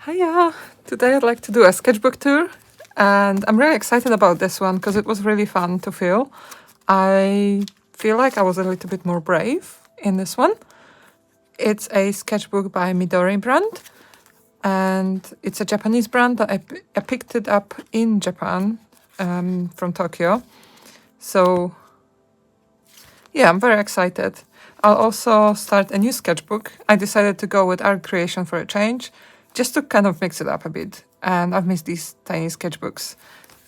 Hiya! Today I'd like to do a sketchbook tour, and I'm really excited about this one because it was really fun to fill. I feel like I was a little bit more brave in this one. It's a sketchbook by Midori brand, and it's a Japanese brand that I picked it up in Japan from Tokyo. So yeah, I'm very excited. I'll also start a new sketchbook. I decided to go with art creation for a change, just to kind of mix it up a bit. And I've missed these tiny sketchbooks.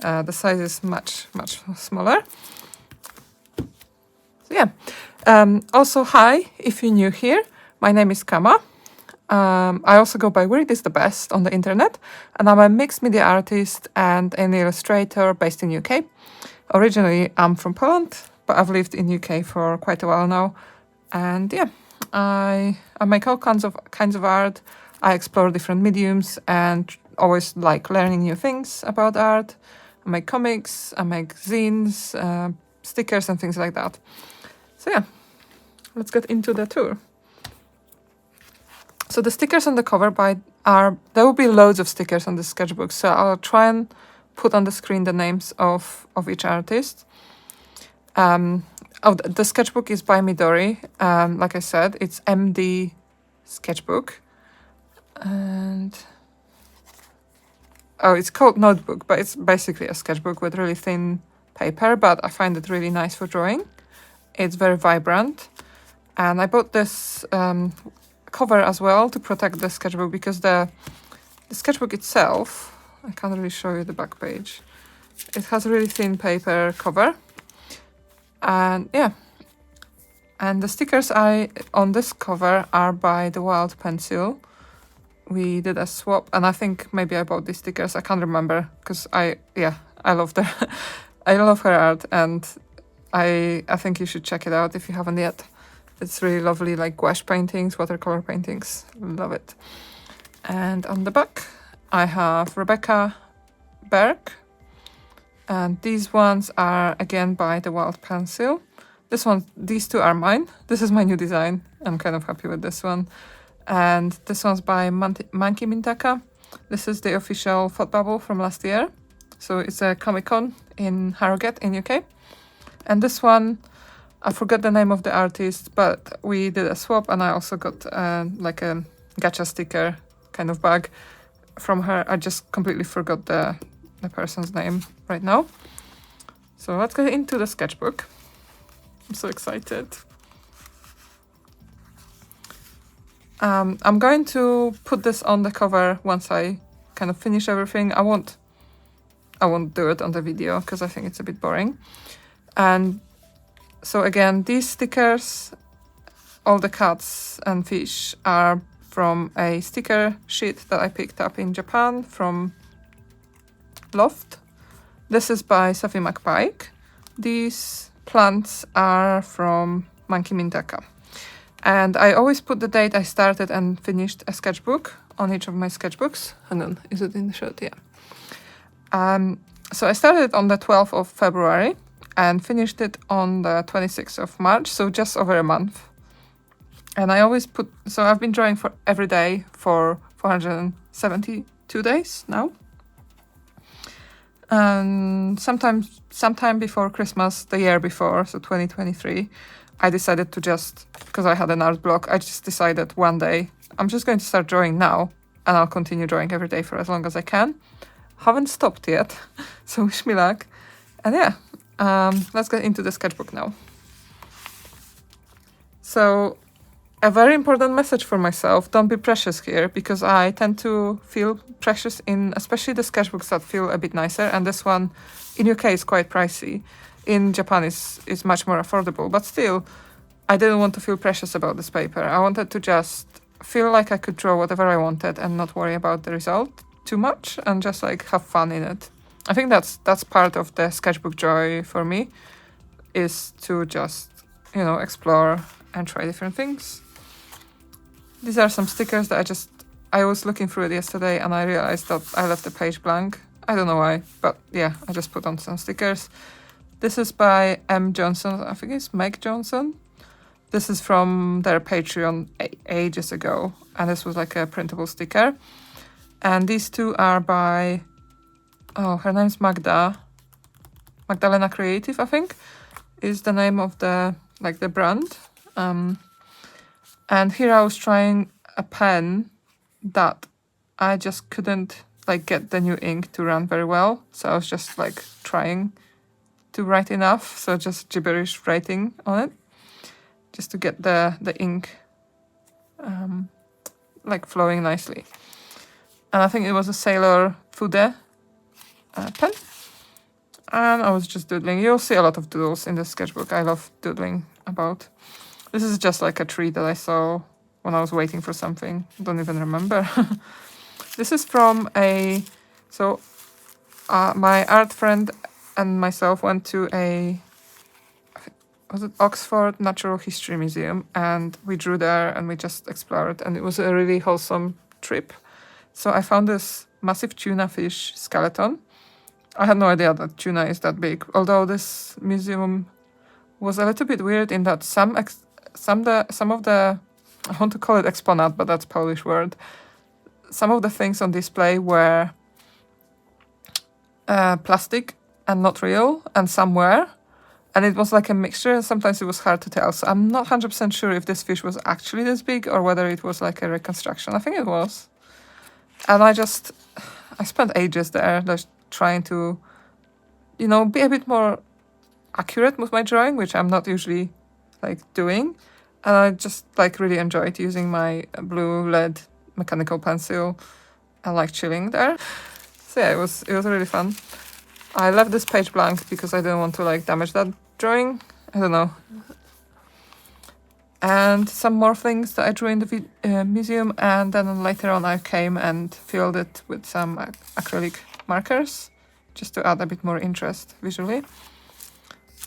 The size is much smaller. So yeah. Also, hi, if you're new here. My name is Kama. I also go by Weird is the Best on the internet. And I'm a mixed media artist and an illustrator based in UK. Originally, I'm from Poland, but I've lived in UK for quite a while now. And yeah, I make all kinds of art. I explore different mediums and always like learning new things about art. I make comics, I make zines, stickers and things like that. So yeah, let's get into the tour. So the stickers on the cover there will be loads of stickers on the sketchbook, so I'll try and put on the screen the names of each artist. The sketchbook is by Midori. Like I said, it's MD Sketchbook. And it's called Notebook, but it's basically a sketchbook with really thin paper, but I find it really nice for drawing. It's very vibrant. And I bought this cover as well to protect the sketchbook because the sketchbook itself, I can't really show you the back page. It has a really thin paper cover. And yeah, and the stickers on this cover are by the Wild Pencil. We did a swap, and I think maybe I bought these stickers. I can't remember because I love I love her art, and I think you should check it out if you haven't yet. It's really lovely, like gouache paintings, watercolor paintings. Love it. And on the back, I have Rebecca Berg. And these ones are again by the Wild Pencil. These two are mine. This is my new design. I'm kind of happy with this one. And this one's by Monkey Mintaka. This is the official Thought Bubble from last year. So it's a Comic-Con in Harrogate in UK. And this one, I forgot the name of the artist, but we did a swap and I also got like a gacha sticker kind of bag from her. I just completely forgot the person's name right now. So let's get into the sketchbook. I'm so excited. I'm going to put this on the cover once I kind of finish everything. I won't do it on the video because I think it's a bit boring. And so again, these stickers, all the cats and fish are from a sticker sheet that I picked up in Japan from Loft. This is by Sophie McPike. These plants are from Monkey Mintaka. And I always put the date I started and finished a sketchbook on each of my sketchbooks. Hang on, is it in the shot? Yeah. So I started on the 12th of February and finished it on the 26th of March, so just over a month. And I always so I've been drawing for every day for 472 days now. And sometime before Christmas, the year before, so 2023, I decided to because I had an art block, I just decided one day, I'm just going to start drawing now, and I'll continue drawing every day for as long as I can. Haven't stopped yet, so wish me luck. And yeah, let's get into the sketchbook now. So, a very important message for myself, don't be precious here, because I tend to feel precious in especially the sketchbooks that feel a bit nicer, and this one in UK is quite pricey. In Japan is much more affordable, but still, I didn't want to feel precious about this paper. I wanted to just feel like I could draw whatever I wanted and not worry about the result too much and just like have fun in it. I think that's part of the sketchbook joy for me, is to just, explore and try different things. These are some stickers that I was looking through it yesterday and I realized that I left the page blank. I don't know why, but yeah, I just put on some stickers. This is by M. Johnson, I think it's Meg Johnson. This is from their Patreon ages ago, and this was like a printable sticker. And these two are by, oh, her name's Magdalena Creative, I think, is the name of the brand. And here I was trying a pen that I just couldn't like get the new ink to run very well. So I was just like trying to write enough, so just gibberish writing on it, just to get the ink like flowing nicely. And I think it was a Sailor Fude pen. And I was just doodling. You'll see a lot of doodles in the sketchbook. I love doodling about. This is just like a tree that I saw when I was waiting for something. I don't even remember. This is from my art friend and myself went to was it Oxford Natural History Museum, and we drew there and we just explored, and it was a really wholesome trip. So I found this massive tuna fish skeleton. I had no idea that tuna is that big, although this museum was a little bit weird in that some of the, I want to call it exponat, but that's Polish word. Some of the things on display were plastic and not real, and some were. And it was like a mixture, and sometimes it was hard to tell. So I'm not 100% sure if this fish was actually this big or whether it was like a reconstruction. I think it was. And I spent ages there just trying to, be a bit more accurate with my drawing, which I'm not usually like doing. And I just like really enjoyed using my blue lead mechanical pencil and like chilling there. So yeah, it was really fun. I left this page blank because I didn't want to like damage that drawing. I don't know. And some more things that I drew in the museum, and then later on I came and filled it with some acrylic markers just to add a bit more interest visually.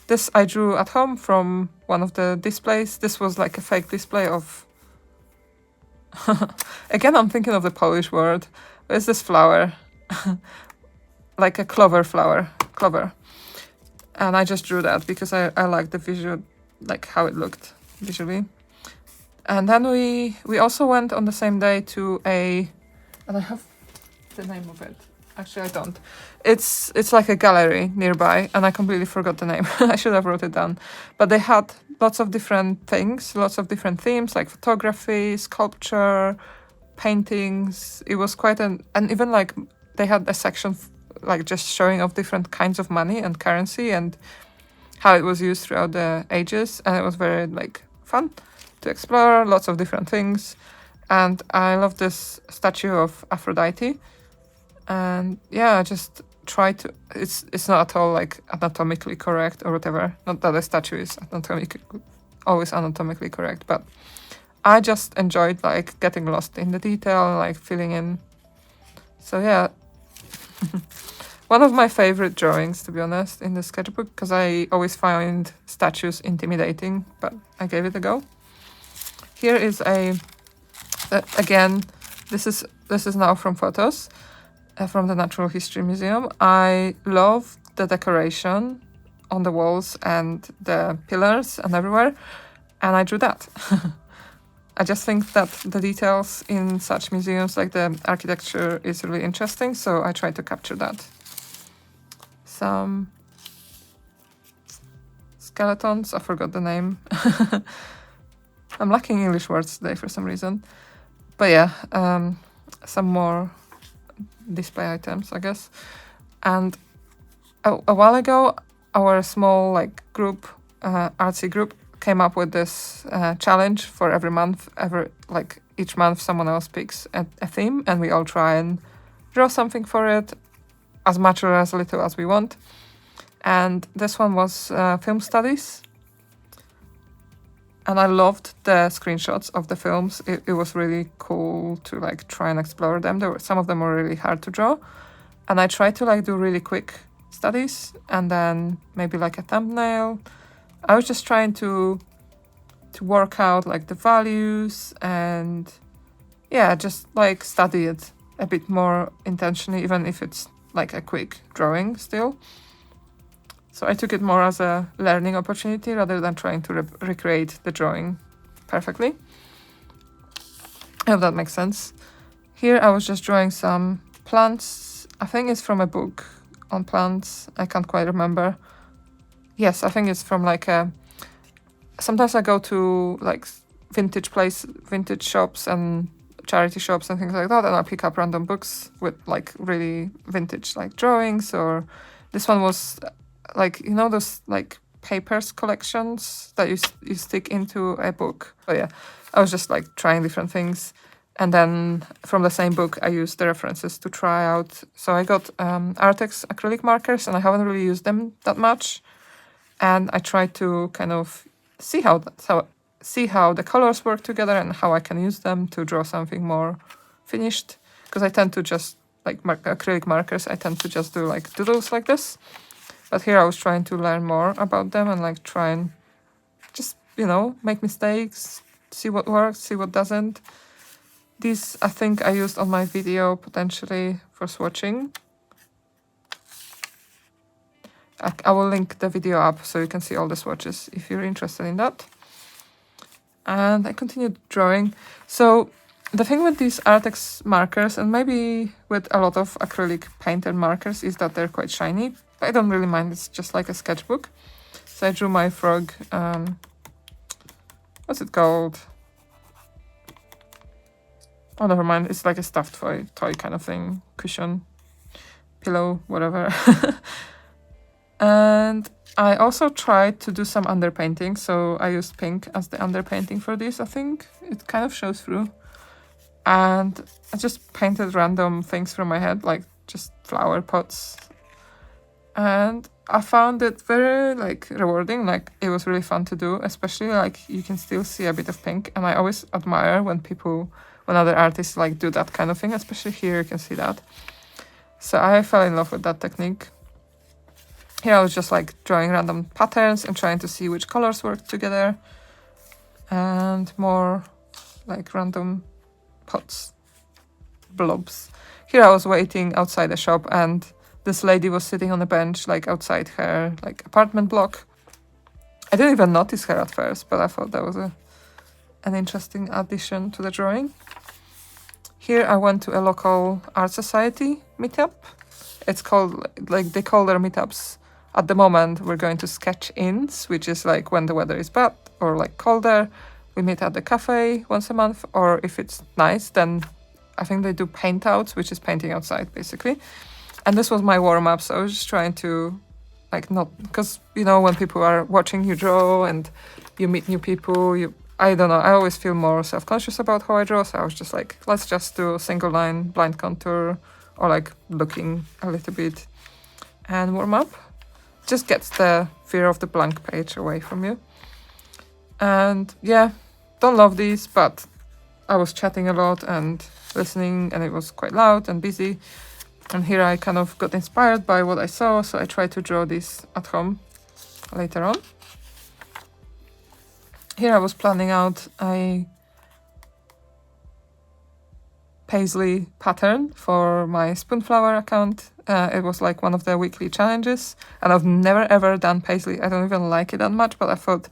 This I drew at home from one of the displays. This was like a fake display of again, I'm thinking of the Polish word. It's this flower. Like a clover flower. Clover. And I just drew that because I liked the visual, like how it looked visually. And then we also went on the same day to and I have the name of it. Actually, I don't. It's like a gallery nearby, and I completely forgot the name. I should have wrote it down. But they had lots of different things, lots of different themes, like photography, sculpture, paintings. It was quite and even like they had a section like just showing off different kinds of money and currency and how it was used throughout the ages. And it was very like fun to explore, lots of different things. And I love this statue of Aphrodite. And yeah, I just try to, it's not at all like anatomically correct or whatever. Not that a statue is always anatomically correct, but I just enjoyed like getting lost in the detail and like filling in. So yeah, one of my favorite drawings, to be honest, in the sketchbook, because I always find statues intimidating, but I gave it a go. Here is again, this is now from photos from the Natural History Museum. I love the decoration on the walls and the pillars and everywhere, and I drew that. I just think that the details in such museums, like the architecture, is really interesting, so I try to capture that. Some skeletons, I forgot the name. I'm lacking English words today for some reason. But yeah, some more display items, I guess. And a while ago, our small like group, artsy group, came up with this challenge for every month. Each month someone else picks a theme, and we all try and draw something for it, as much or as little as we want. And this one was film studies. And I loved the screenshots of the films. It was really cool to like try and explore them. Some of them were really hard to draw. And I tried to like do really quick studies and then maybe like a thumbnail. I was just trying to work out like the values and yeah, just like study it a bit more intentionally, even if it's like a quick drawing still. So I took it more as a learning opportunity rather than trying to recreate the drawing perfectly. I hope that makes sense. Here I was just drawing some plants. I think it's from a book on plants. I can't quite remember. Yes, I think it's from like a... Sometimes I go to like vintage shops and charity shops and things like that, and I pick up random books with like really vintage like drawings. Or this one was like, you know, those like papers collections that you stick into a book. Oh yeah, I was just like trying different things, and then from the same book I used the references to try out. So I got Artex acrylic markers, and I haven't really used them that much, and I tried to kind of see how the colors work together and how I can use them to draw something more finished. Because I tend to just like acrylic markers, I tend to just do like doodles like this. But here I was trying to learn more about them and like try and just, you know, make mistakes, see what works, see what doesn't. These I think I used on my video potentially for swatching. I will link the video up so you can see all the swatches if you're interested in that. And I continued drawing. So the thing with these Artex markers, and maybe with a lot of acrylic painted markers, is that they're quite shiny. I don't really mind, it's just like a sketchbook. So I drew my frog, what's it called? Oh, never mind, it's like a stuffed toy kind of thing, cushion, pillow, whatever. And I also tried to do some underpainting, so I used pink as the underpainting for this. I think it kind of shows through. And I just painted random things from my head, like just flower pots. And I found it very like rewarding, like it was really fun to do, especially like you can still see a bit of pink. And I always admire when other artists like do that kind of thing, especially here you can see that. So I fell in love with that technique. Here I was just like drawing random patterns and trying to see which colors work together. And more like random pots, blobs. Here I was waiting outside the shop, and this lady was sitting on a bench like outside her like apartment block. I didn't even notice her at first, but I thought that was an interesting addition to the drawing. Here I went to a local art society meetup. It's called, like they call their meetups. At the moment, we're going to sketch-ins, which is like when the weather is bad or like colder. We meet at the cafe once a month, or if it's nice, then I think they do paint outs, which is painting outside basically. And this was my warm-up, so I was just trying to like not, because you know when people are watching you draw and you meet new people, I don't know, I always feel more self-conscious about how I draw, so I was just like, let's just do a single line blind contour or like looking a little bit and warm up. Just gets the fear of the blank page away from you. And yeah, don't love these, but I was chatting a lot and listening, and it was quite loud and busy. And here I kind of got inspired by what I saw, so I tried to draw this at home later on. Here I was planning out a paisley pattern for my Spoonflower account. It was like one of the weekly challenges, and I've never ever done paisley. I don't even like it that much, but I thought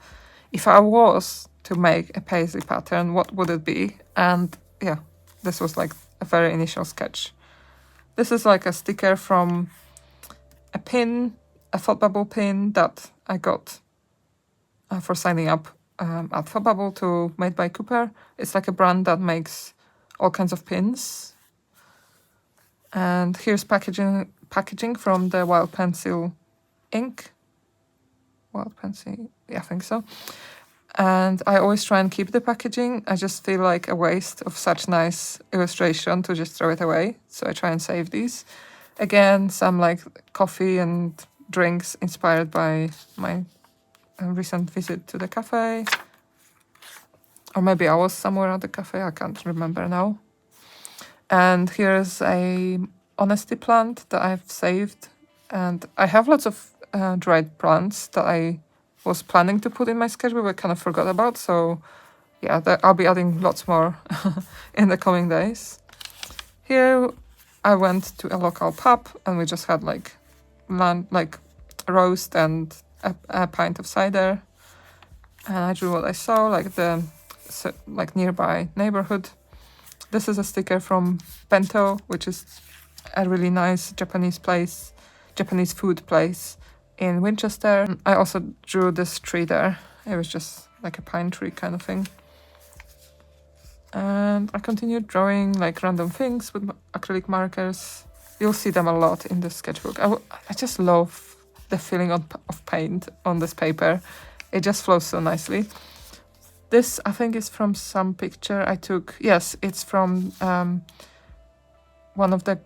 if I was to make a paisley pattern, what would it be? And yeah, this was like a very initial sketch. This is like a sticker from a pin, a Thought Bubble pin that I got for signing up at Thought Bubble to Made by Cooper. It's like a brand that makes all kinds of pins. And here's packaging from the Wild Pencil ink. Wild Pencil, yeah, I think so. And I always try and keep the packaging. I just feel like a waste of such nice illustration to just throw it away. So I try and save these. Again, some like coffee and drinks inspired by my recent visit to the cafe. Or maybe I was somewhere at the cafe, I can't remember now. And here's a honesty plant that I've saved. And I have lots of dried plants that I was planning to put in my sketchbook, but kind of forgot about. So yeah, I'll be adding lots more in the coming days. Here I went to a local pub and we just had like roast and a pint of cider. And I drew what I saw, like the nearby neighborhood. This is a sticker from Bento, which is a really nice Japanese food place in Winchester. I also drew this tree there. It was just like a pine tree kind of thing. And I continued drawing like random things with acrylic markers. You'll see them a lot in this sketchbook. I just love the feeling of paint on this paper. It just flows so nicely. This, I think, is from some picture I took. Yes, it's from one of the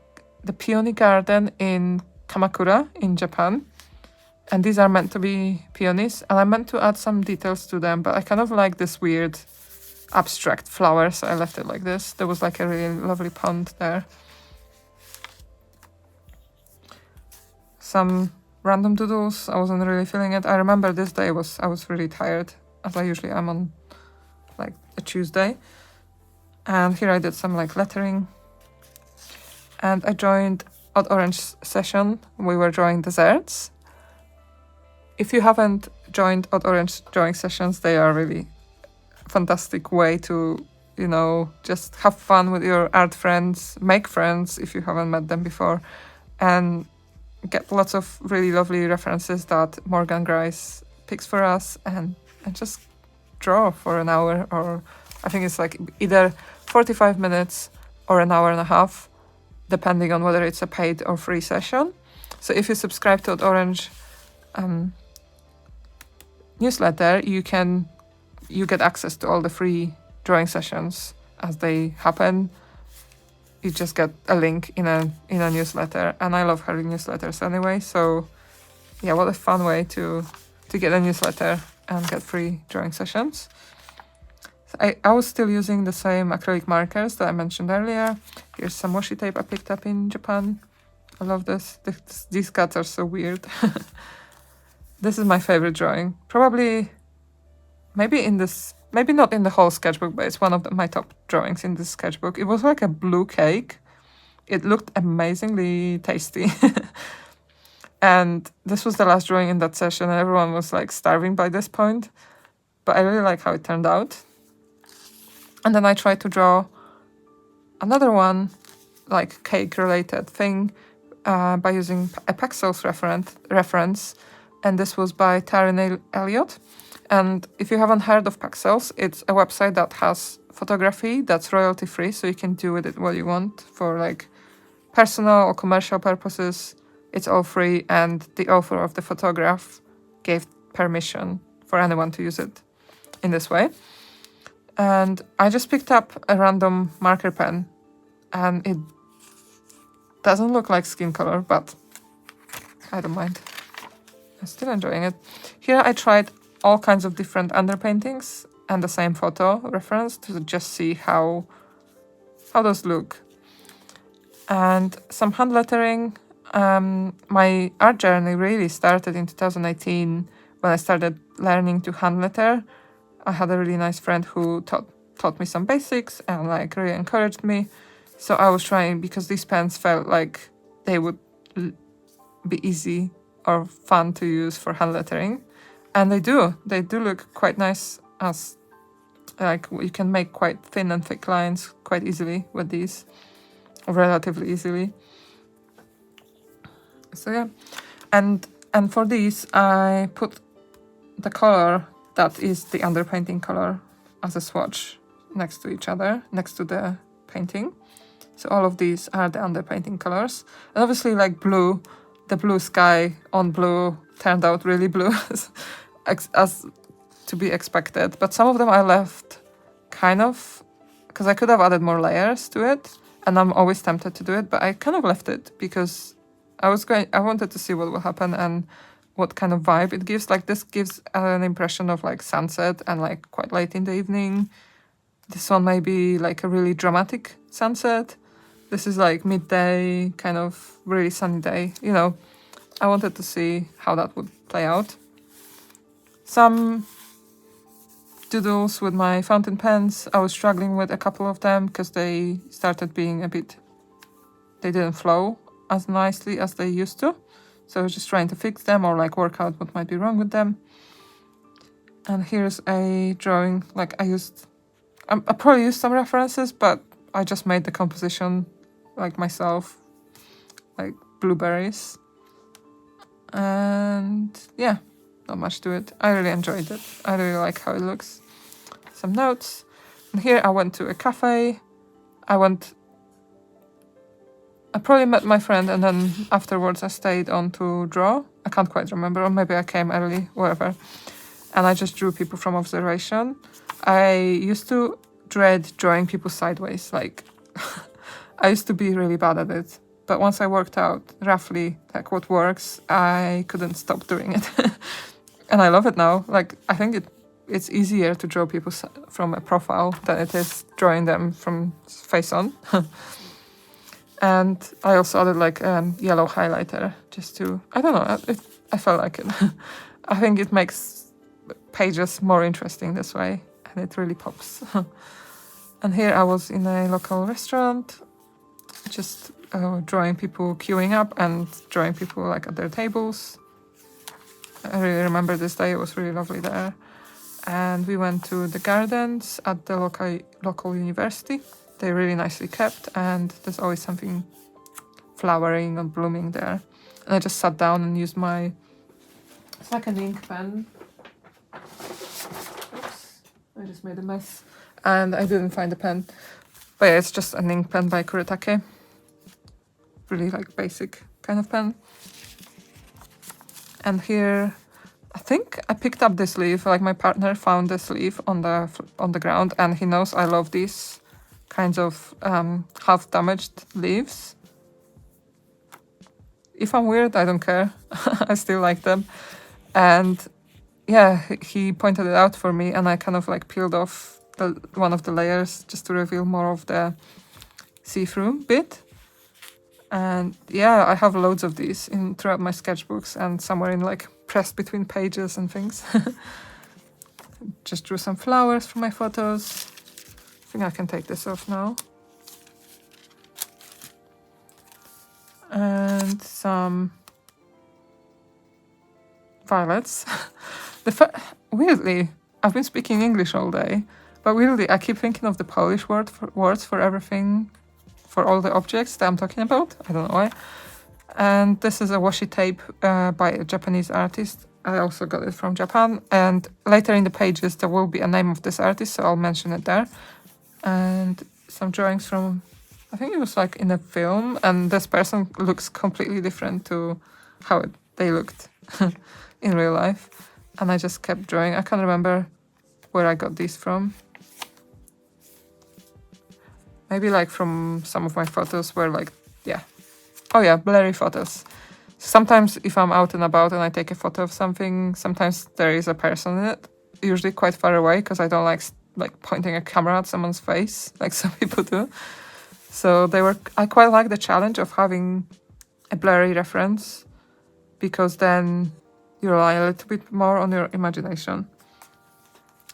peony garden in Kamakura in Japan. And these are meant to be peonies. And I meant to add some details to them, but I kind of like this weird abstract flower, so I left it like this. There was like a really lovely pond there. Some random doodles. I wasn't really feeling it. I remember this day I was really tired, as I usually am on like a Tuesday. And here I did some like lettering. And I joined Odd Orange session. We were drawing desserts. If you haven't joined Odd Orange drawing sessions, they are really fantastic way to, you know, just have fun with your art friends, make friends if you haven't met them before, and get lots of really lovely references that Morgan Grice picks for us, and just draw for an hour, or I think it's like either 45 minutes or an hour and a half, depending on whether it's a paid or free session. So if you subscribe to Orange newsletter, you get access to all the free drawing sessions as they happen. You just get a link in a newsletter, and I love her newsletters anyway. So yeah, what a fun way to get a newsletter and get free drawing sessions. So I was still using the same acrylic markers that I mentioned earlier. Here's some washi tape I picked up in Japan. I love this. These cuts are so weird. This is my favorite drawing. Probably, maybe not in the whole sketchbook, but it's one of my top drawings in this sketchbook. It was like a blue cake. It looked amazingly tasty. And this was the last drawing in that session, and everyone was like starving by this point. But I really like how it turned out. And then I tried to draw another one, like cake-related thing, by using a Pexels reference. And this was by Taryn Elliott. And if you haven't heard of Pexels, it's a website that has photography that's royalty-free, so you can do with it what you want for like personal or commercial purposes. It's all free, and the author of the photograph gave permission for anyone to use it in this way. And I just picked up a random marker pen, and it doesn't look like skin color, but I don't mind. I'm still enjoying it. Here I tried all kinds of different underpaintings and the same photo reference to just see how those look. And some hand lettering. My art journey really started in 2018 when I started learning to hand letter. I had a really nice friend who taught me some basics and like really encouraged me. So I was trying, because these pens felt like they would be easy or fun to use for hand lettering. And they do look quite nice, as like you can make quite thin and thick lines quite easily with these, or relatively easily. So yeah, and for these I put the color that is the underpainting color as a swatch next to each other, next to the painting. So all of these are the underpainting colors. And obviously like blue, the blue sky on blue turned out really blue as to be expected. But some of them I left kind of, because I could have added more layers to it, and I'm always tempted to do it, but I kind of left it because I wanted to see what will happen and what kind of vibe it gives. Like this gives an impression of like sunset and like quite late in the evening. This one may be like a really dramatic sunset. This is like midday, kind of really sunny day. You know, I wanted to see how that would play out. Some doodles with my fountain pens. I was struggling with a couple of them because they started being they didn't flow as nicely as they used to. So I was just trying to fix them or like work out what might be wrong with them. And here's a drawing. Like I probably used some references, but I just made the composition like myself, like blueberries. And yeah, not much to it. I really enjoyed it. I really like how it looks. Some notes. And here I went to a cafe. I probably met my friend, and then afterwards I stayed on to draw. I can't quite remember, or maybe I came early, whatever. And I just drew people from observation. I used to dread drawing people sideways. Like, I used to be really bad at it. But once I worked out roughly like what works, I couldn't stop doing it. And I love it now. Like, I think it's easier to draw people from a profile than it is drawing them from face on. And I also added like yellow highlighter just to, I don't know, I felt like it. I think it makes pages more interesting this way, and it really pops. And here I was in a local restaurant, just drawing people queuing up and drawing people like at their tables. I really remember this day, it was really lovely there. And we went to the gardens at the local university. They're really nicely kept, and there's always something flowering or blooming there. And I just sat down and used my second ink pen. Oops, I just made a mess. And I didn't find a pen. But yeah, it's just an ink pen by Kuretake. Really like basic kind of pen. And here, I think I picked up this leaf. Like, my partner found this leaf on the ground, and he knows I love these kinds of half damaged leaves. If I'm weird, I don't care. I still like them. And yeah, he pointed it out for me, and I kind of like peeled off one of the layers just to reveal more of the see-through bit. And yeah, I have loads of these throughout my sketchbooks and somewhere in like pressed between pages and things. Just drew some flowers for my photos. I think I can take this off now. And some violets. Weirdly, I've been speaking English all day, but weirdly I keep thinking of the Polish words for everything, for all the objects that I'm talking about. I don't know why. And this is a washi tape by a Japanese artist. I also got it from Japan. And later in the pages there will be a name of this artist, so I'll mention it there. And some drawings from, I think it was like in a film, and this person looks completely different to how they looked in real life. And I just kept drawing. I can't remember where I got these from. Maybe like from some of my photos where like, yeah. Oh yeah, blurry photos. Sometimes if I'm out and about and I take a photo of something, sometimes there is a person in it, usually quite far away, because I don't like pointing a camera at someone's face like some people do. So I quite like the challenge of having a blurry reference, because then you rely a little bit more on your imagination.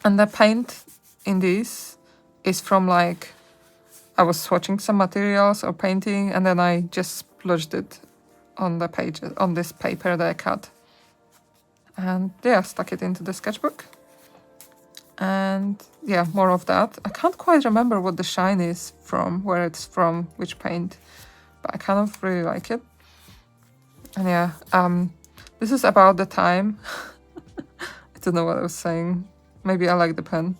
And the paint in these is from like, I was swatching some materials or painting, and then I just splodged it on the pages, on this paper that I cut. And yeah, stuck it into the sketchbook. And yeah, more of that. I can't quite remember what the shine is from, where it's from, which paint, but I kind of really like it. And yeah, this is about the time. I don't know what I was saying. Maybe I like the pen.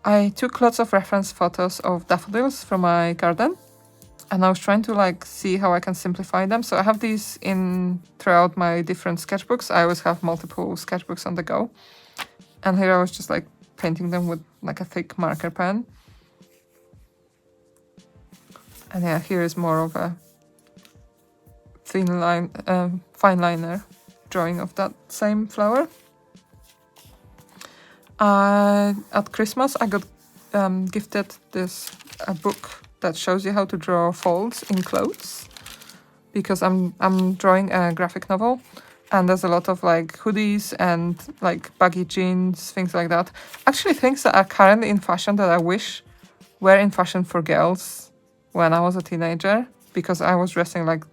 I took lots of reference photos of daffodils from my garden, and I was trying to like see how I can simplify them. So I have these throughout my different sketchbooks. I always have multiple sketchbooks on the go. And here I was just like painting them with like a thick marker pen. And yeah, here is more of a thin line, fine liner drawing of that same flower. At Christmas I got gifted a book that shows you how to draw folds in clothes, because I'm drawing a graphic novel, and there's a lot of like hoodies and like baggy jeans, things like that. Actually, things that are currently in fashion that I wish were in fashion for girls when I was a teenager, because I was dressing like,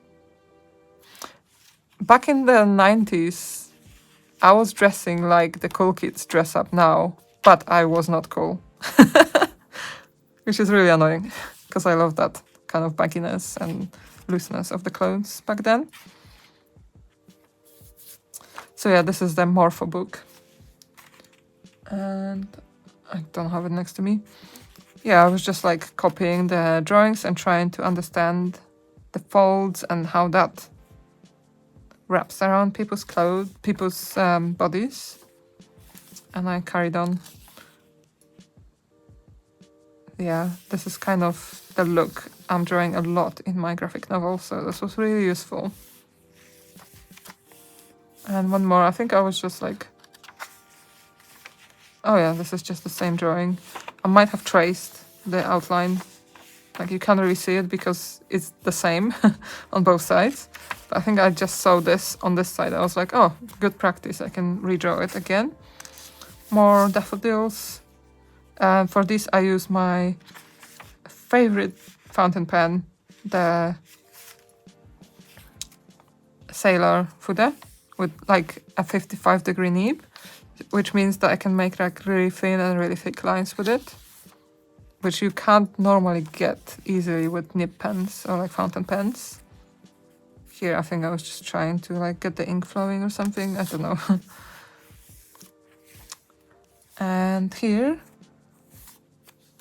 back in the 90s, I was dressing like the cool kids dress up now, but I was not cool. which is really annoying because I love that kind of bagginess and looseness of the clothes back then. So yeah, this is the Morpho book. And I don't have it next to me. Yeah, I was just like copying the drawings and trying to understand the folds and how that wraps around people's clothes, people's bodies. And I carried on. Yeah, this is kind of the look I'm drawing a lot in my graphic novel, so this was really useful. And one more, I think I was just like, oh yeah, this is just the same drawing. I might have traced the outline. Like you can't really see it because it's the same on both sides. But I think I just saw this on this side. I was like, oh, good practice. I can redraw it again. More daffodils. For this, I use my favorite fountain pen, the Sailor Fude, with like a 55-degree nib, which means that I can make like really thin and really thick lines with it, which you can't normally get easily with nib pens or like fountain pens. Here, I think I was just trying to like get the ink flowing or something. I don't know. And here,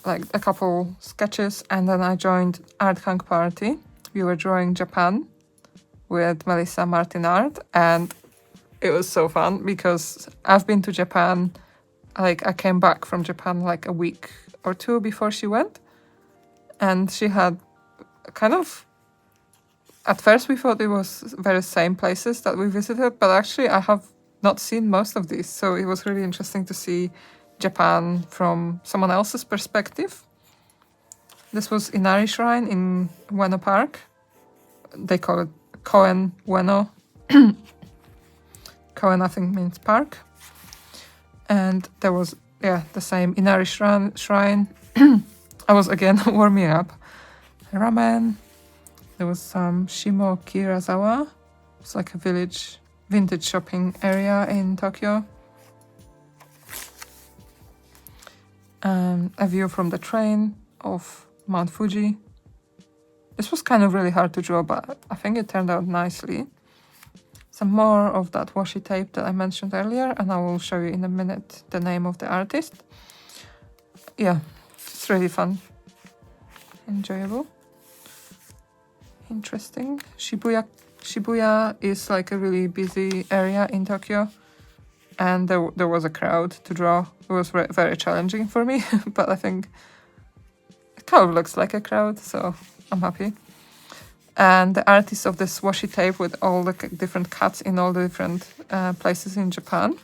like a couple sketches, and then I joined Art Hang Party. We were drawing Japan with Melissa Martin Art, and it was so fun because I've been to Japan, like I came back from Japan like a week or two before she went, and she had kind of, at first we thought it was very same places that we visited, but actually I have not seen most of these, so it was really interesting to see Japan from someone else's perspective. This was Inari Shrine in Ueno Park. They call it Koen Ueno. Koen, I think, means park. And there was, yeah, the same Inari Shrine. I was again warming up. Ramen. There was some Shimo Kirazawa. It's like a village, vintage shopping area in Tokyo. A view from the train of Mount Fuji. This was kind of really hard to draw, but I think it turned out nicely. Some more of that washi tape that I mentioned earlier, and I will show you in a minute the name of the artist. Yeah, it's really fun. Enjoyable. Interesting. Shibuya is like a really busy area in Tokyo, and there was a crowd to draw. It was very challenging for me, but I think it kind of looks like a crowd, so I'm happy. And the artist of this washi tape with all the different cuts in all the different places in Japan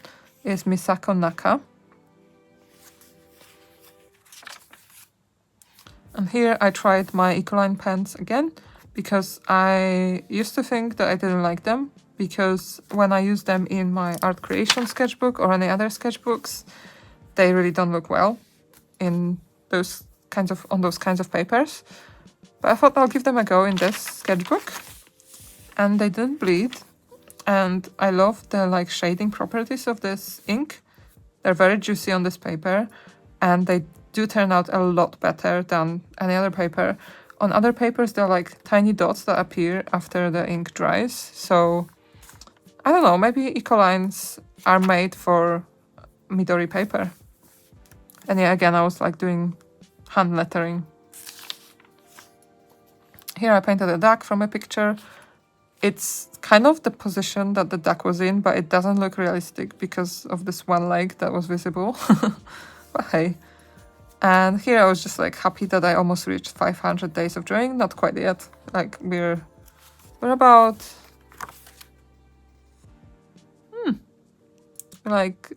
is Misako Naka. And here I tried my Ecoline pens again, because I used to think that I didn't like them, because when I use them in my art creation sketchbook or any other sketchbooks, they really don't look well in those kinds of papers. But I thought I'll give them a go in this sketchbook, and they didn't bleed, and I love the like shading properties of this ink. They're very juicy on this paper, and they do turn out a lot better than any other paper. On other papers, they're like tiny dots that appear after the ink dries. So I don't know, maybe Ecolines are made for Midori paper. And yeah, again, I was like doing hand lettering. Here I painted a duck from a picture. It's kind of the position that the duck was in, but it doesn't look realistic because of this one leg that was visible. But hey. And here I was just like happy that I almost reached 500 days of drawing. Not quite yet. Like we're about like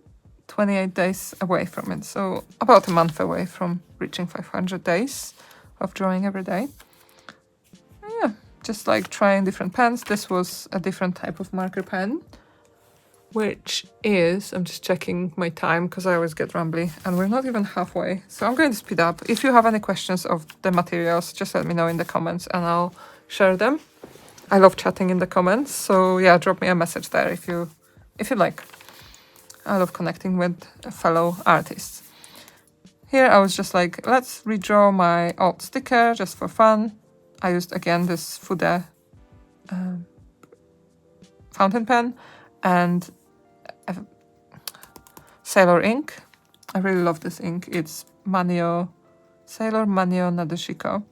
28 days away from it. So about a month away from reaching 500 days of drawing every day. Yeah, just like trying different pens. This was a different type of marker pen, which is, I'm just checking my time because I always get rambly, and we're not even halfway. So I'm going to speed up. If you have any questions of the materials, just let me know in the comments and I'll share them. I love chatting in the comments, so yeah, drop me a message there if you like. I love connecting with fellow artists. Here I was just like, let's redraw my old sticker just for fun. I used again this Fude fountain pen and Sailor ink. I really love this ink. It's Sailor Manio Nadeshiko.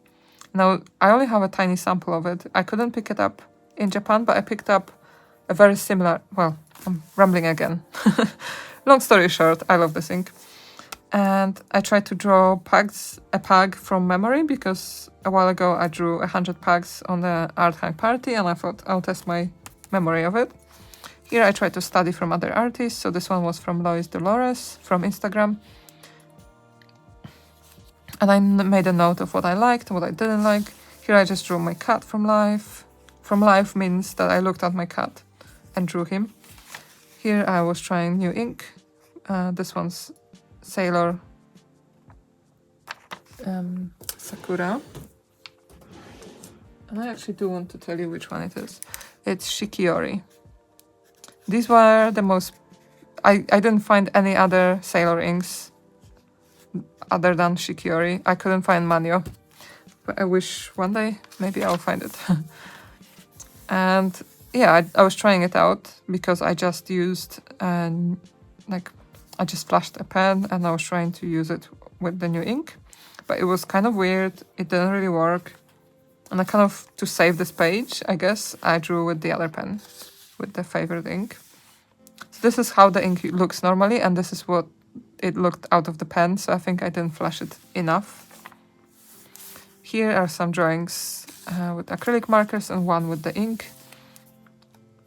Now, I only have a tiny sample of it. I couldn't pick it up in Japan, but I picked up a very similar... Well, I'm rambling again. Long story short, I love this ink. And I tried to draw a pag from memory, because a while ago I drew 100 pags on the art hang party, and I thought I'll test my memory of it. Here I tried to study from other artists, so this one was from Lois Dolores from Instagram. And I made a note of what I liked and what I didn't like. Here I just drew my cat from life. From life means that I looked at my cat and drew him. Here I was trying new ink. This one's Sailor Sakura. And I actually do want to tell you which one it is. It's Shikiori. These were the most... I didn't find any other Sailor inks other than Shikiori. I couldn't find Manio. But I wish one day maybe I'll find it. And yeah, I was trying it out because I just used I just flashed a pen and I was trying to use it with the new ink. But it was kind of weird. It didn't really work. And I kind of, to save this page, I guess, I drew with the other pen, with the favorite ink. So this is how the ink looks normally, and this is what it looked out of the pen, so I think I didn't flash it enough. Here are some drawings with acrylic markers and one with the ink.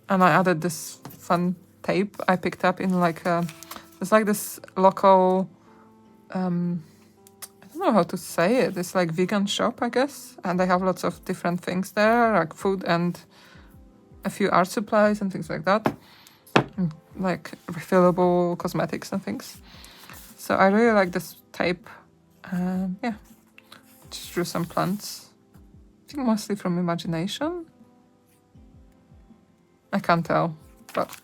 And I added this fun tape I picked up in it's like this local, I don't know how to say it, it's like vegan shop, I guess. And they have lots of different things there, like food and a few art supplies and things like that. And like refillable cosmetics and things. So I really like this tape. Yeah, just drew some plants. I think mostly from imagination. I can't tell, but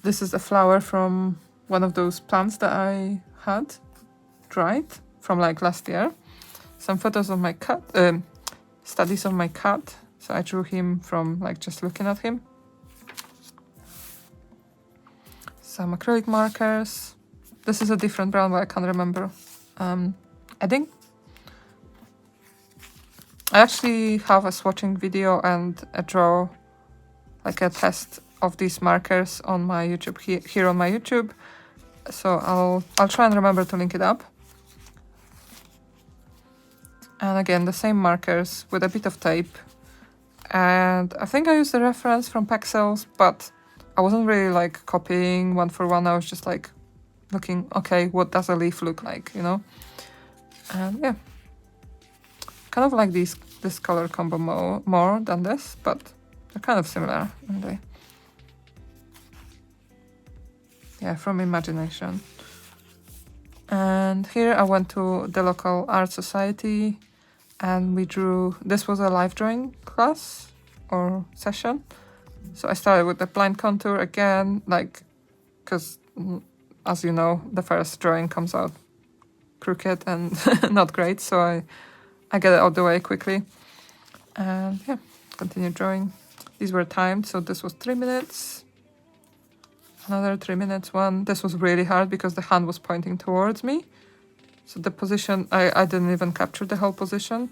this is a flower from one of those plants that I had dried from like last year. Some photos of my cat, studies of my cat. So I drew him from like just looking at him. Some acrylic markers. This is a different brand, but I can't remember. Edding. I actually have a swatching video and a draw, like a test of these markers on my YouTube, here on my YouTube. So I'll try and remember to link it up. And again, the same markers with a bit of tape. And I think I used a reference from Pexels, but I wasn't really like copying one for one. I was just like looking, okay, what does a leaf look like, you know? And yeah, kind of like this color combo more than this, but they're kind of similar in the... Yeah, from imagination. And here I went to the local art society and we drew... This was a live drawing class or session. So I started with the blind contour again, like, because as you know, the first drawing comes out crooked and not great, so I get it out the way quickly. And yeah, continue drawing. These were timed, so this was 3 minutes. Another 3 minutes one. This was really hard because the hand was pointing towards me. So the position, I didn't even capture the whole position,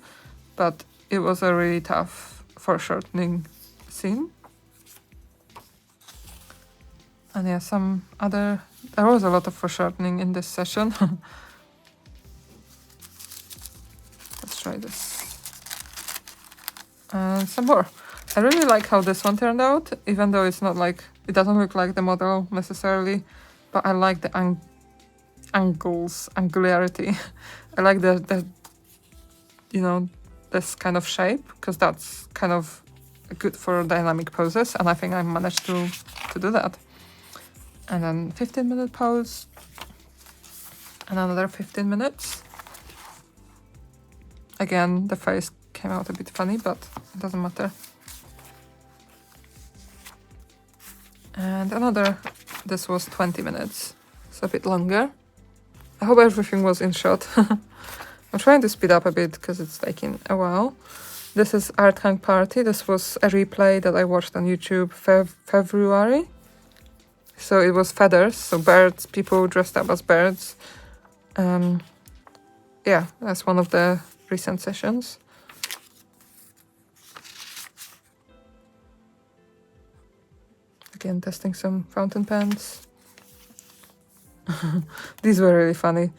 but it was a really tough foreshortening scene. And yeah, there was a lot of foreshortening in this session. Let's try this. And some more. I really like how this one turned out, even though it's not like, it doesn't look like the model necessarily, but I like the angularity. I like the you know, this kind of shape, because that's kind of good for dynamic poses, and I think I managed to do that. And then 15-minute pose, and another 15 minutes. Again, the face came out a bit funny, but it doesn't matter. And another, this was 20 minutes, so a bit longer. I hope everything was in shot. I'm trying to speed up a bit because it's taking a while. This is Art Hang Party. This was a replay that I watched on YouTube February. So it was feathers, so birds, people dressed up as birds. Yeah, that's one of the recent sessions. Again, testing some fountain pens. These were really funny.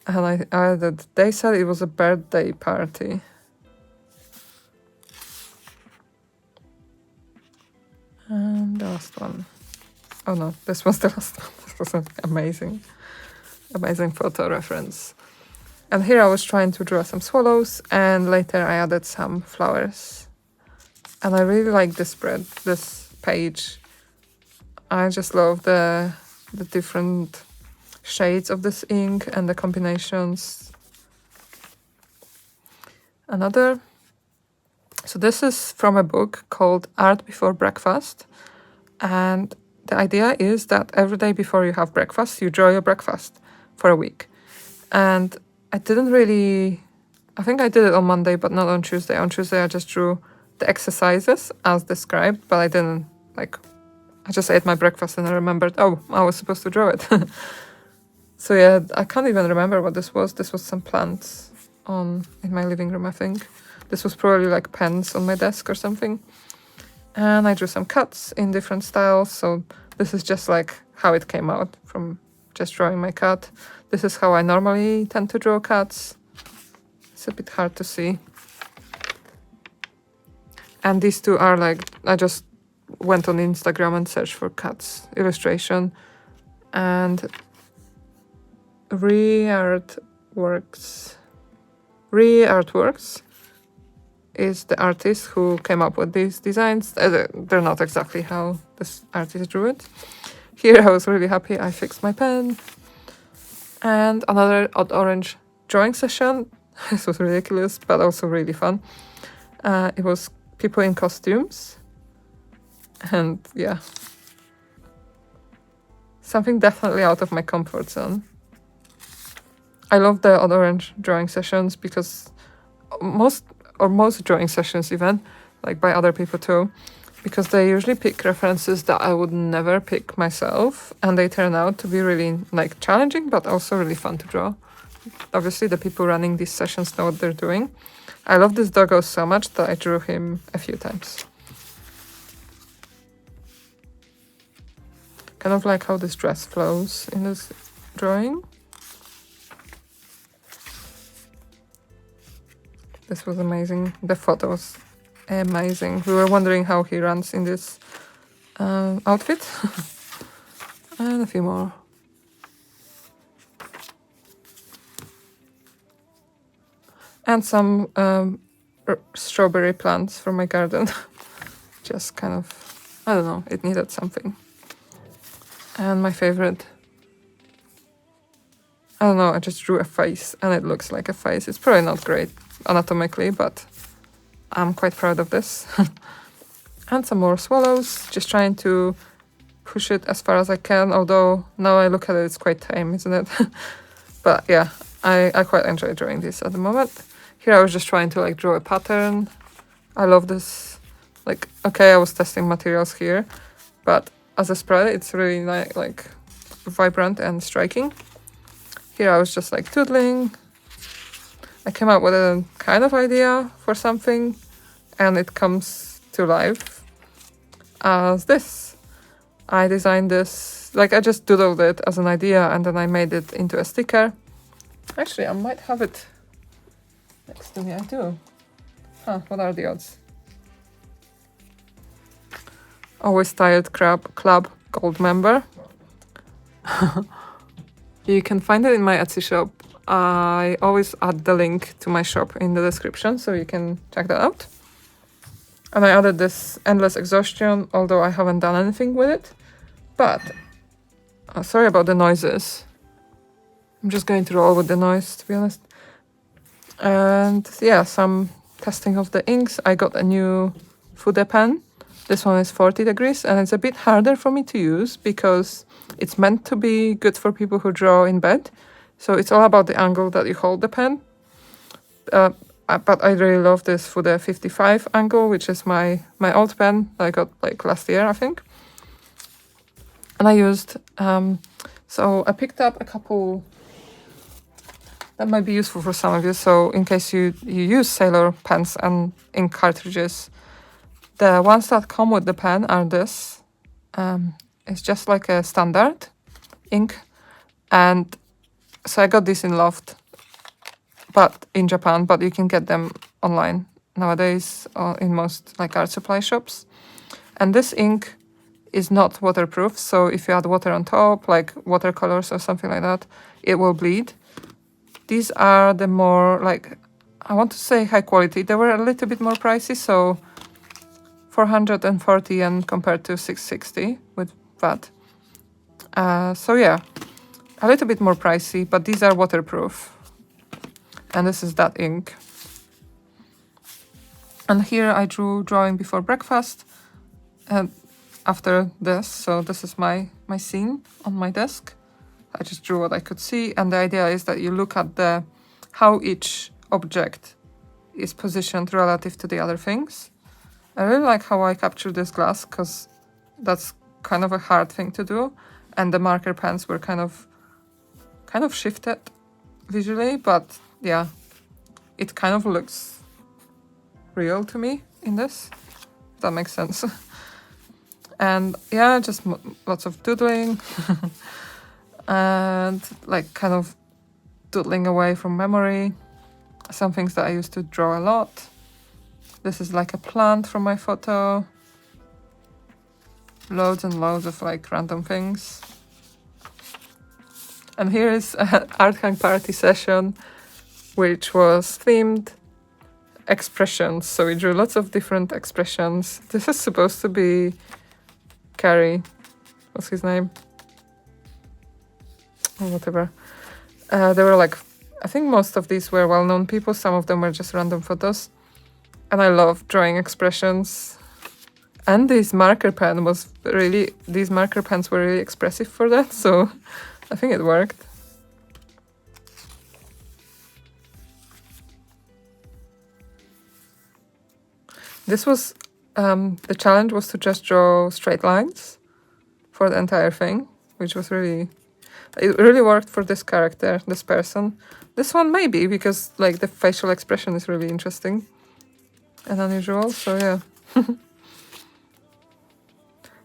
And I added, they said it was a birthday party. And the last one. Oh no, this was the last one. This was an amazing photo reference. And here I was trying to draw some swallows, and later I added some flowers. And I really like this spread, this page. I just love the different shades of this ink and the combinations. So this is from a book called Art Before Breakfast. And the idea is that every day before you have breakfast, you draw your breakfast for a week. And I think I did it on Monday, but not on Tuesday. On Tuesday, I just drew the exercises as described, but I didn't, I just ate my breakfast and I remembered, oh, I was supposed to draw it. So yeah, I can't even remember what this was. This was some plants in my living room, I think. This was probably like pens on my desk or something. And I drew some cuts in different styles. So this is just like how it came out from just drawing my cut. This is how I normally tend to draw cuts. It's a bit hard to see. And these two are I just went on Instagram and searched for cuts illustration. And Reartworks is the artist who came up with these designs. They're not exactly how this artist drew it. Here I was really happy I fixed my pen. And another Odd Orange drawing session. This was ridiculous, but also really fun. It was people in costumes. And yeah. Something definitely out of my comfort zone. I love the Odd Orange drawing sessions because most drawing sessions even, like by other people too, because they usually pick references that I would never pick myself, and they turn out to be really challenging but also really fun to draw. Obviously the people running these sessions know what they're doing. I love this doggo so much that I drew him a few times. Kind of like how this dress flows in this drawing. This was amazing. The photo was amazing. We were wondering how he runs in this outfit. And a few more. And some strawberry plants from my garden. Just kind of, I don't know, it needed something. And my favorite, I don't know, I just drew a face and it looks like a face. It's probably not great anatomically, but I'm quite proud of this. And some more swallows, just trying to push it as far as I can, although now I look at it, it's quite tame, isn't it? But yeah, I quite enjoy drawing this at the moment. Here I was just trying to draw a pattern. I love this. Okay, I was testing materials here, but as a spread, it's really vibrant and striking. Here I was just tootling. I came up with a kind of idea for something, and it comes to life as this. I designed this, I just doodled it as an idea, and then I made it into a sticker. Actually, I might have it next to me. I do. What are the odds? Always Tired Club Gold member. You can find it in my Etsy shop. I always add the link to my shop in the description, so you can check that out. And I added this Endless Exhaustion, although I haven't done anything with it. But, sorry about the noises. I'm just going to roll with the noise, to be honest. And yeah, some testing of the inks. I got a new Fude pen. This one is 40 degrees, and it's a bit harder for me to use because it's meant to be good for people who draw in bed. So it's all about the angle that you hold the pen. But I really love this for the 55 angle, which is my old pen that I got like last year, I think. And I used, so I picked up a couple that might be useful for some of you. So in case you use Sailor pens and ink cartridges, the ones that come with the pen are this. It's just like a standard ink. And so I got this in Loft, but in Japan, but you can get them online nowadays in most like art supply shops. And this ink is not waterproof, so if you add water on top, like watercolors or something like that, it will bleed. These are the more like, I want to say high quality. They were a little bit more pricey, so 440 yen compared to 660 with VAT. So yeah, a little bit more pricey, but these are waterproof. And this is that ink. And here I drew Drawing Before Breakfast after this. So this is my scene on my desk. I just drew what I could see. And the idea is that you look at how each object is positioned relative to the other things. I really like how I captured this glass, because that's kind of a hard thing to do. And the marker pens were kind of shifted visually, but yeah, it kind of looks real to me in this, if that makes sense. And yeah, just lots of doodling and like kind of doodling away from memory. Some things that I used to draw a lot. This is like a plant from my photo. Loads and loads of like random things. And here is an art hang party session, which was themed expressions. So we drew lots of different expressions. This is supposed to be Carrie. What's his name? Or whatever. They were like, I think most of these were well-known people. Some of them were just random photos. And I love drawing expressions. And these marker pens were really expressive for that. So I think it worked. This was, the challenge was to just draw straight lines for the entire thing, which was it really worked for this character, this person. This one maybe, because like the facial expression is really interesting and unusual, so yeah.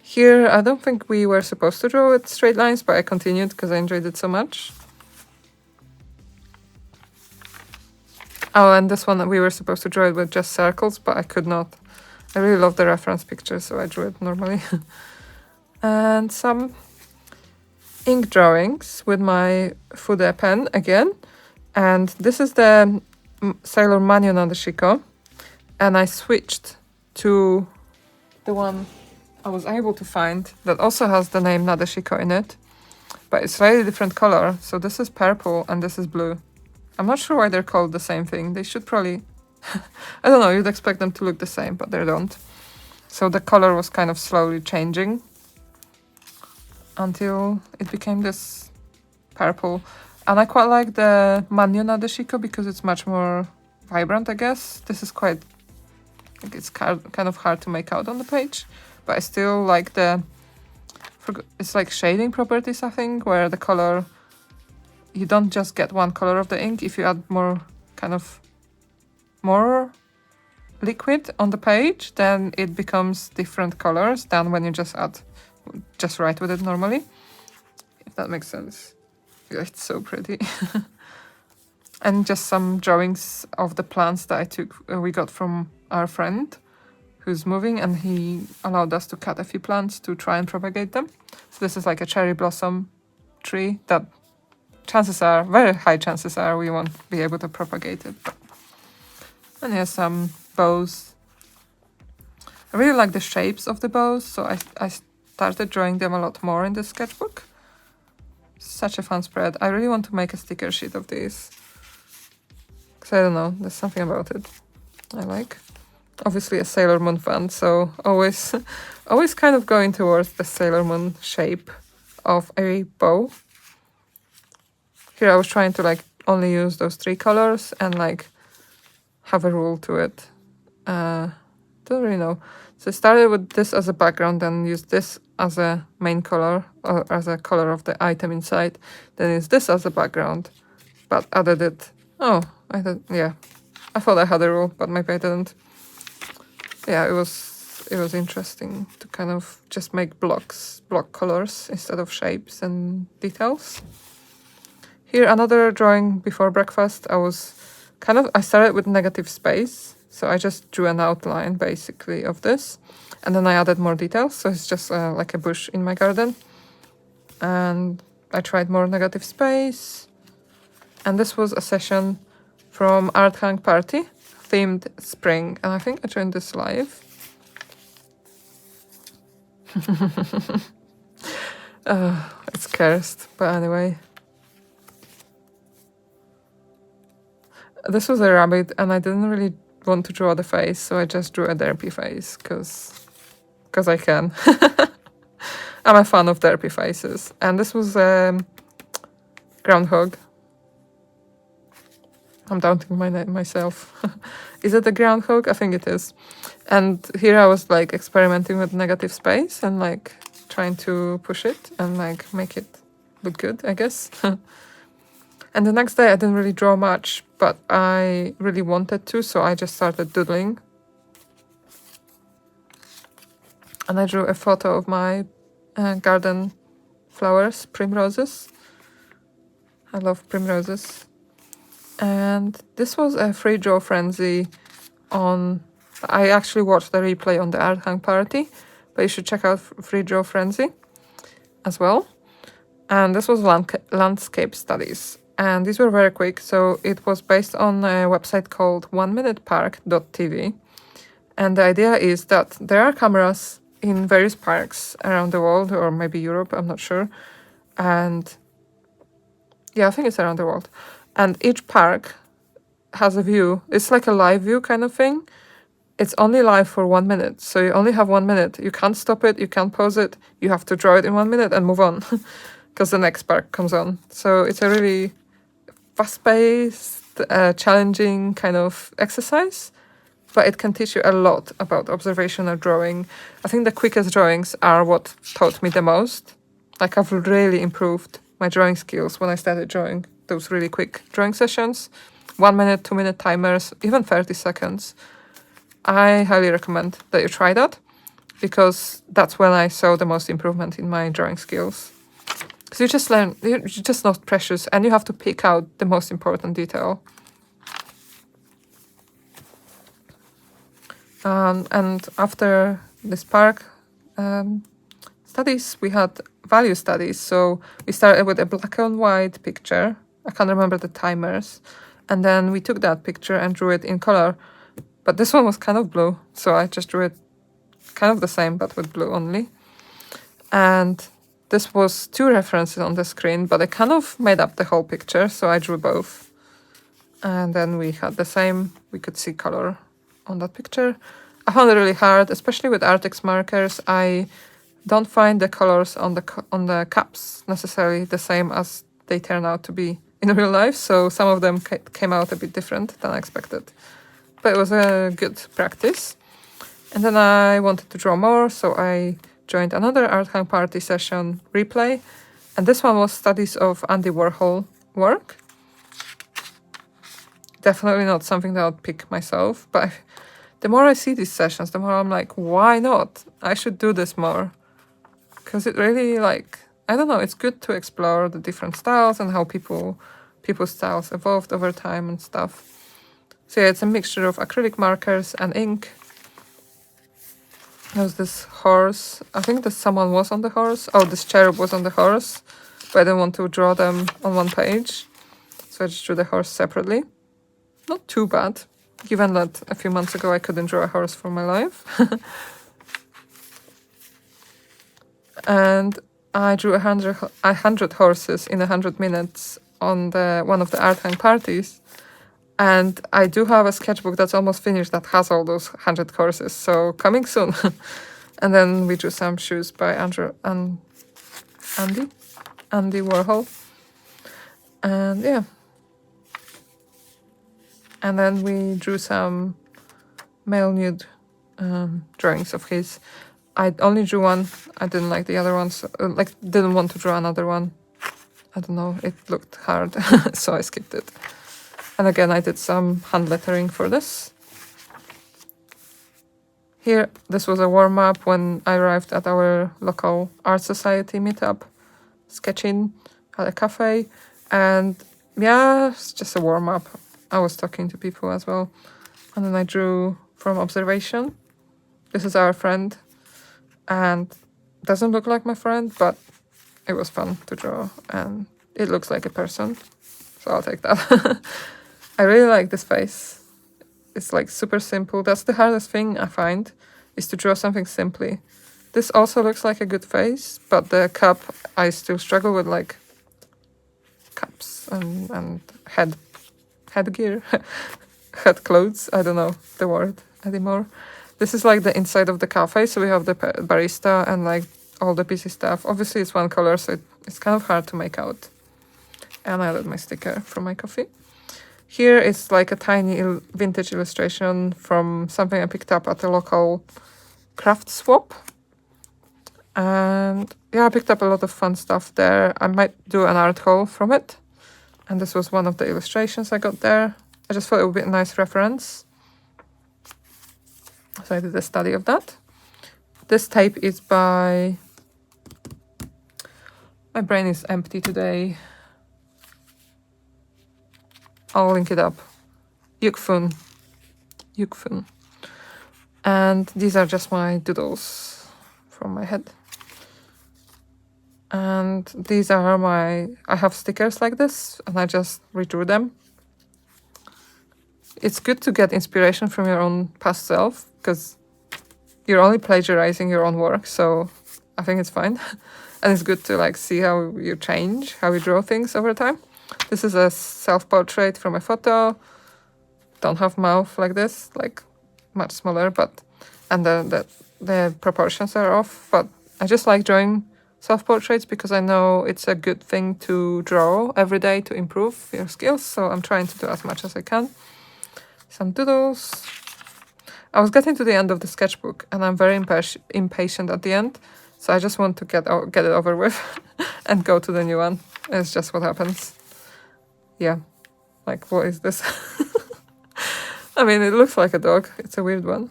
Here, I don't think we were supposed to draw with straight lines, but I continued because I enjoyed it so much. Oh, and this one we were supposed to draw it with just circles, but I could not. I really love the reference picture, so I drew it normally. And some ink drawings with my Fude pen again. And this is the Sailor Manyo Nadeshiko. And I switched to the one I was able to find that also has the name Nadeshiko in it. But it's slightly different color. So this is purple and this is blue. I'm not sure why they're called the same thing. They should probably... I don't know, you'd expect them to look the same, but they don't. So the color was kind of slowly changing until it became this purple. And I quite like the Manyo Nadeshiko because it's much more vibrant, I guess. This is quite... like it's kind of hard to make out on the page. But I still like it's like shading properties, I think, where the color... you don't just get one color of the ink. If you add more liquid on the page, then it becomes different colors than when you just write with it normally. If that makes sense. Yeah, it's so pretty. And just some drawings of the plants that we got from our friend who's moving, and he allowed us to cut a few plants to try and propagate them. So this is like a cherry blossom tree that very high chances are we won't be able to propagate it. And here's some bows. I really like the shapes of the bows, so I started drawing them a lot more in the sketchbook. Such a fun spread. I really want to make a sticker sheet of these. Because I don't know, there's something about it I like. Obviously a Sailor Moon fan, so always kind of going towards the Sailor Moon shape of a bow. here I was trying to like only use those 3 colors and like have a rule to it. Don't really know. So I started with this as a background, then used this as a main color or as a color of the item inside. Then used this as a background, but added it. Oh, I did. Yeah, I thought I had a rule, but maybe I didn't. Yeah, it was interesting to kind of just make block colors instead of shapes and details. Here another drawing before breakfast. I started with negative space, so I just drew an outline basically of this, and then I added more details, so it's just like a bush in my garden. And I tried more negative space, and this was a session from Art Hang Party themed spring, and I think I joined this live. It's cursed, but anyway. This was a rabbit, and I didn't really want to draw the face, so I just drew a derpy face, because I can. I'm a fan of derpy faces. And this was groundhog. I'm doubting myself. Is it a groundhog? I think it is. And here I was like experimenting with negative space and like trying to push it and like make it look good, I guess. And the next day I didn't really draw much, but I really wanted to, so I just started doodling. And I drew a photo of my garden flowers, primroses. I love primroses. And this was a free draw frenzy I actually watched the replay on the Art Hang Party, but you should check out free draw frenzy as well. And this was landscape studies. And these were very quick, so it was based on a website called 1minutepark.tv. And the idea is that there are cameras in various parks around the world, or maybe Europe, I'm not sure. And yeah, I think it's around the world. And each park has a view. It's like a live view kind of thing. It's only live for 1 minute, so you only have 1 minute. You can't stop it, you can't pause it. You have to draw it in 1 minute and move on, because the next park comes on. So it's a really fast-paced, challenging kind of exercise, but it can teach you a lot about observational drawing. I think the quickest drawings are what taught me the most. Like I've really improved my drawing skills when I started drawing those really quick drawing sessions. 1 minute, 2 minute timers, even 30 seconds. I highly recommend that you try that, because that's when I saw the most improvement in my drawing skills. Because you just learn, you're just not precious, and you have to pick out the most important detail. And after this park studies, we had value studies. So we started with a black and white picture. I can't remember the timers. And then we took that picture and drew it in color. But this one was kind of blue, so I just drew it kind of the same, but with blue only. And this was 2 references on the screen, but I kind of made up the whole picture, so I drew both. And then we had the same, we could see color on that picture. I found it really hard, especially with Artex markers. I don't find the colors on the caps necessarily the same as they turn out to be in real life, so some of them came out a bit different than I expected. But it was a good practice. And then I wanted to draw more, so I joined another Art Hang Party session replay. And this one was studies of Andy Warhol work. Definitely not something that I'd pick myself, but the more I see these sessions, the more I'm like, why not? I should do this more. Because it really, like, I don't know, it's good to explore the different styles and how people's styles evolved over time and stuff. So yeah, it's a mixture of acrylic markers and ink. There's this horse. I think that someone was on the horse. Oh, this cherub was on the horse. But I didn't want to draw them on one page. So I just drew the horse separately. Not too bad, given that a few months ago I couldn't draw a horse for my life. And I drew 100 horses in 100 minutes on one of the Art Hang parties. And I do have a sketchbook that's almost finished that has all those 100 horses, so coming soon. And then we drew some shoes by Andy Warhol. And yeah. And then we drew some male nude drawings of his. I only drew one. I didn't like the other ones. Like, didn't want to draw another one. I don't know, it looked hard, so I skipped it. And again, I did some hand lettering for this. Here, this was a warm-up when I arrived at our local art society meetup, sketching at a cafe. And yeah, it's just a warm-up. I was talking to people as well. And then I drew from observation. This is our friend. And doesn't look like my friend, but it was fun to draw. And it looks like a person. So I'll take that. I really like this face. It's like super simple. That's the hardest thing I find, is to draw something simply. This also looks like a good face, but the cap, I still struggle with, like caps and headgear, head clothes. I don't know the word anymore. This is like the inside of the cafe, so we have the barista and like all the busy stuff. Obviously it's one color, so it's kind of hard to make out. And I added my sticker from my coffee. Here is like a tiny vintage illustration from something I picked up at a local craft swap. And yeah, I picked up a lot of fun stuff there. I might do an art haul from it. And this was one of the illustrations I got there. I just thought it would be a nice reference. So I did a study of that. This tape is by... My brain is empty today. I'll link it up. Yukfun. And these are just my doodles from my head. And these are my... I have stickers like this, and I just redrew them. It's good to get inspiration from your own past self, because you're only plagiarizing your own work, so I think it's fine. And it's good to like see how you change, how you draw things over time. This is a self-portrait from a photo. Don't have mouth like this, like much smaller, but and the proportions are off. But I just like drawing self-portraits because I know it's a good thing to draw every day to improve your skills. So I'm trying to do as much as I can. Some doodles. I was getting to the end of the sketchbook, and I'm very impatient at the end. So I just want to get it over with and go to the new one. It's just what happens. Yeah, like, what is this? I mean, it looks like a dog. It's a weird one.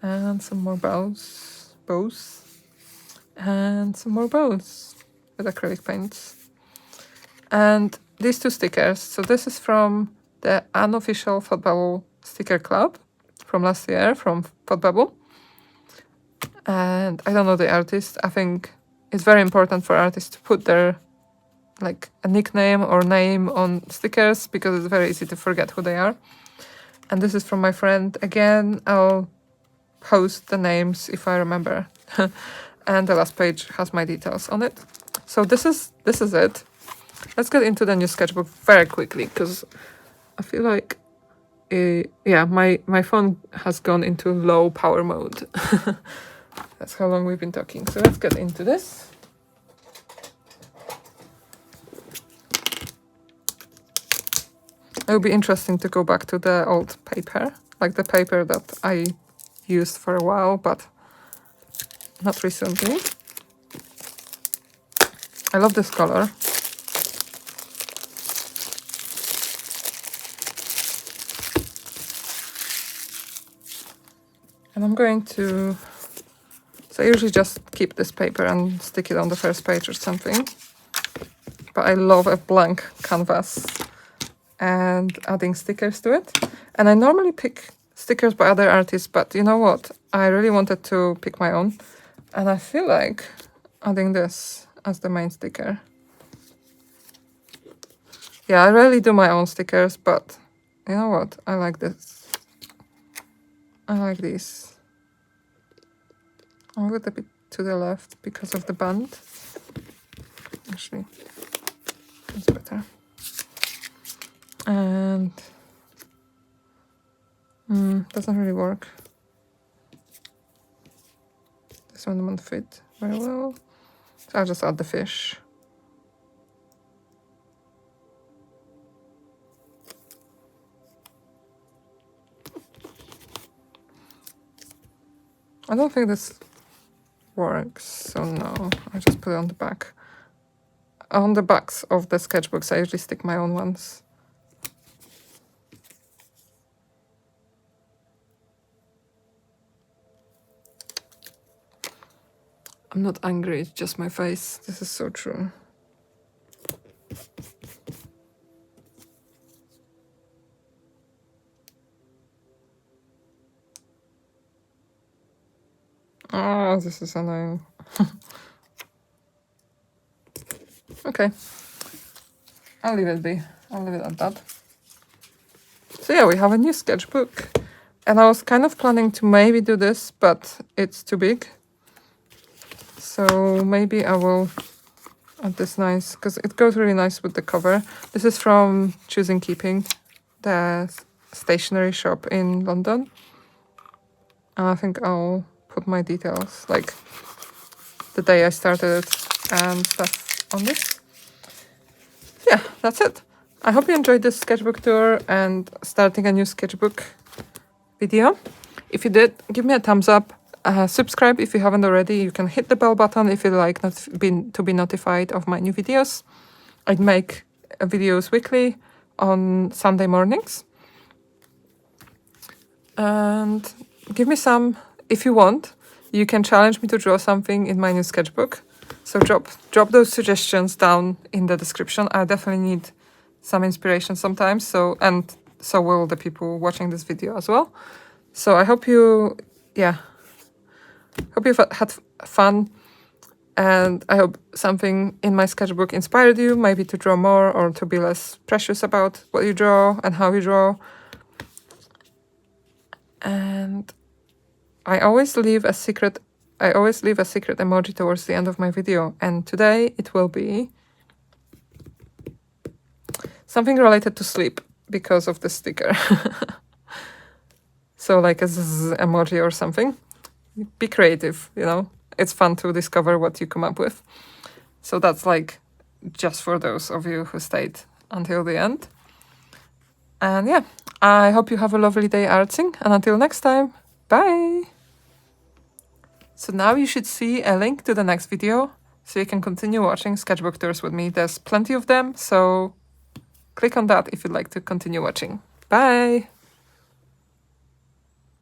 And some more bows. And some more bows with acrylic paints. And these two stickers. So this is from the unofficial Thought Bubble sticker club from last year, from Thought Bubble. And I don't know the artist. I think it's very important for artists to put their like a nickname or name on stickers, because it's very easy to forget who they are. And this is from my friend. Again, I'll post the names if I remember. And the last page has my details on it. So this is it. Let's get into the new sketchbook very quickly, because I feel like yeah, my phone has gone into low power mode. That's how long we've been talking. So let's get into this. It would be interesting to go back to the old paper, like the paper that I used for a while, but not recently. I love this color. And I'm going to... So I usually just keep this paper and stick it on the first page or something. But I love a blank canvas and adding stickers to it. And I normally pick stickers by other artists, but you know what? I really wanted to pick my own. And I feel like adding this as the main sticker. Yeah, I rarely do my own stickers, but you know what? I like this. I like these. I'll move it a bit to the left because of the band. Actually, that's better. And doesn't really work. This one won't fit very well. So I'll just add the fish. I don't think this works, so no, I just put it on the back. On the backs of the sketchbooks, I usually stick my own ones. I'm not angry, it's just my face. This is so true. Oh, this is annoying. Okay. I'll leave it be. I'll leave it at that. So yeah, we have a new sketchbook. And I was kind of planning to maybe do this, but it's too big. So maybe I will add this nice, because it goes really nice with the cover. This is from Choosing Keeping, the stationery shop in London. And I think I'll put my details, like the day I started it and stuff on this. Yeah, that's it. I hope you enjoyed this sketchbook tour and starting a new sketchbook video. If you did, give me a thumbs up. Subscribe if you haven't already. You can hit the bell button if you like to be notified of my new videos. I make videos weekly on Sunday mornings. And give me some, if you want, you can challenge me to draw something in my new sketchbook. So drop those suggestions down in the description. I definitely need some inspiration sometimes. So will the people watching this video as well. So I hope you've had fun, and I hope something in my sketchbook inspired you, maybe to draw more or to be less precious about what you draw and how you draw. And I always leave a secret emoji towards the end of my video, and today it will be something related to sleep because of the sticker. So like a zzz emoji or something. Be creative, you know. It's fun to discover what you come up with. So that's like just for those of you who stayed until the end. And yeah, I hope you have a lovely day artsing, and until next time, bye! So now you should see a link to the next video, so you can continue watching sketchbook tours with me. There's plenty of them, so click on that if you'd like to continue watching. Bye!